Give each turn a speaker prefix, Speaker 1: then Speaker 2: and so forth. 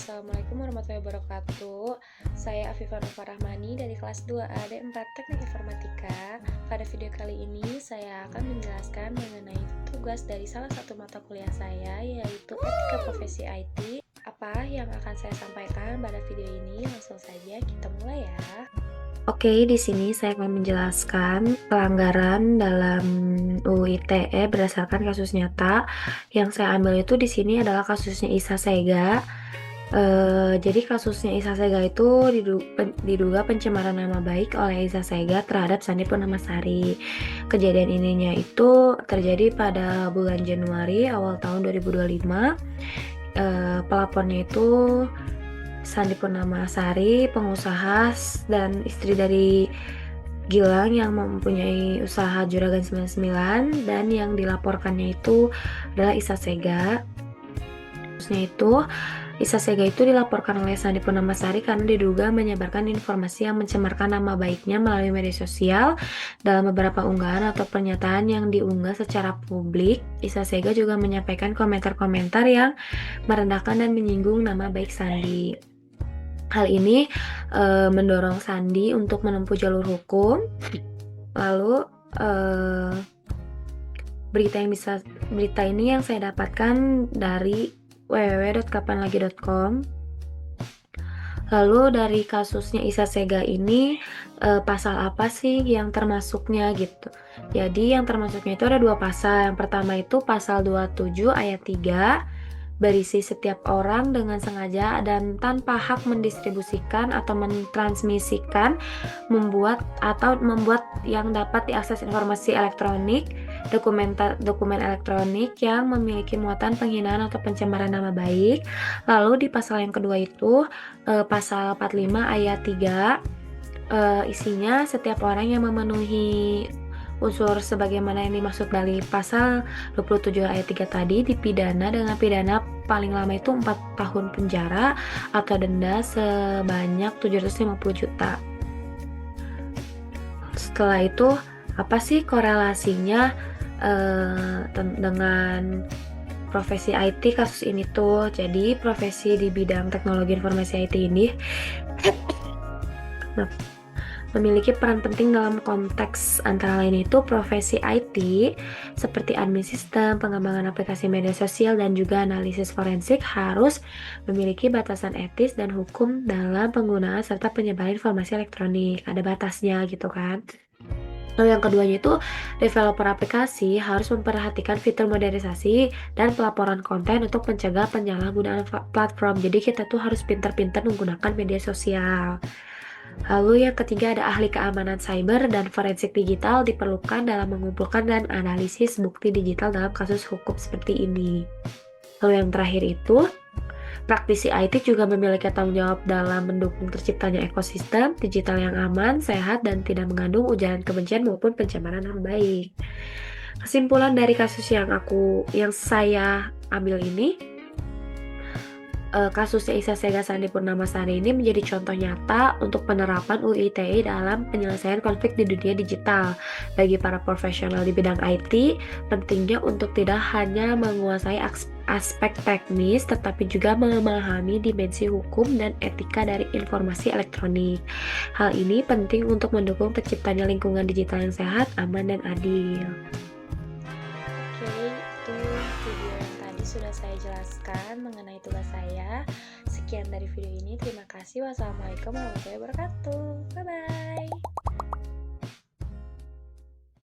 Speaker 1: Assalamualaikum warahmatullahi wabarakatuh. Saya Afifah Nova Rahmani dari kelas 2A D4 Teknik Informatika. Pada video kali ini saya akan menjelaskan mengenai tugas dari salah satu mata kuliah saya, yaitu Etika Profesi IT. Apa yang akan saya sampaikan pada video ini? Langsung saja kita mulai ya.
Speaker 2: Oke, di sini saya akan menjelaskan pelanggaran dalam UU ITE berdasarkan kasus nyata. Yang saya ambil itu di sini adalah kasusnya Isa Sega. Jadi kasusnya Isa Sega itu diduga pencemaran nama baik oleh Isa Sega terhadap Sandi Purnamasari. Kejadian ininya itu terjadi pada bulan Januari awal tahun 2025. Pelapornya itu Sandi Purnamasari, pengusaha dan istri dari Gilang yang mempunyai usaha Juragan 99, dan yang dilaporkannya itu adalah Isa Sega. Terusnya itu Isa Sega itu dilaporkan oleh Sandi Purnamasari karena diduga menyebarkan informasi yang mencemarkan nama baiknya melalui media sosial. Dalam beberapa unggahan atau pernyataan yang diunggah secara publik, Isa Sega juga menyampaikan komentar-komentar yang merendahkan dan menyinggung nama baik Sandi. Hal ini mendorong Sandi untuk menempuh jalur hukum. Lalu berita ini yang saya dapatkan dari www.kapanlagi.com. Lalu dari kasusnya Isa Sega ini pasal apa sih yang termasuknya gitu. Jadi yang termasuknya itu ada 2 pasal. Yang pertama itu pasal 27 ayat 3, berisi setiap orang dengan sengaja dan tanpa hak mendistribusikan atau mentransmisikan, membuat yang dapat diakses informasi elektronik, dokumen elektronik yang memiliki muatan penghinaan atau pencemaran nama baik. Lalu di pasal yang kedua itu pasal 45 ayat 3, isinya setiap orang yang memenuhi unsur sebagaimana yang dimaksud dari pasal 27 ayat 3 tadi dipidana dengan pidana paling lama itu 4 tahun penjara atau denda sebanyak 750 juta. Setelah itu, apa sih korelasinya dengan profesi IT kasus ini tuh? Jadi profesi di bidang teknologi informasi IT ini memiliki peran penting dalam konteks antara lain itu profesi IT seperti admin sistem, pengembangan aplikasi media sosial, dan juga analisis forensik harus memiliki batasan etis dan hukum dalam penggunaan serta penyebaran informasi elektronik. Ada batasnya gitu kan. Lalu yang keduanya itu developer aplikasi harus memperhatikan fitur modernisasi dan pelaporan konten untuk mencegah penyalahgunaan platform. Jadi kita tuh harus pintar-pintar menggunakan media sosial. Lalu yang ketiga ada ahli keamanan cyber dan forensik digital diperlukan dalam mengumpulkan dan analisis bukti digital dalam kasus hukum seperti ini. Lalu yang terakhir itu, praktisi IT juga memiliki tanggung jawab dalam mendukung terciptanya ekosistem digital yang aman, sehat, dan tidak mengandung ujaran kebencian maupun pencemaran nama baik. Kesimpulan dari kasus yang saya ambil ini, kasusnya Isa Sega Sandi Purnamasari ini menjadi contoh nyata untuk penerapan UU ITE dalam penyelesaian konflik di dunia digital. Bagi para profesional di bidang IT, pentingnya untuk tidak hanya menguasai aspek teknis, tetapi juga memahami dimensi hukum dan etika dari informasi elektronik. Hal ini penting untuk mendukung terciptanya lingkungan digital yang sehat, aman, dan adil.
Speaker 1: Oke, itu video yang tadi sudah saya jelaskan mengenai tugas saya. Sekian dari video ini. Terima kasih. Wassalamualaikum warahmatullahi wabarakatuh. Bye-bye.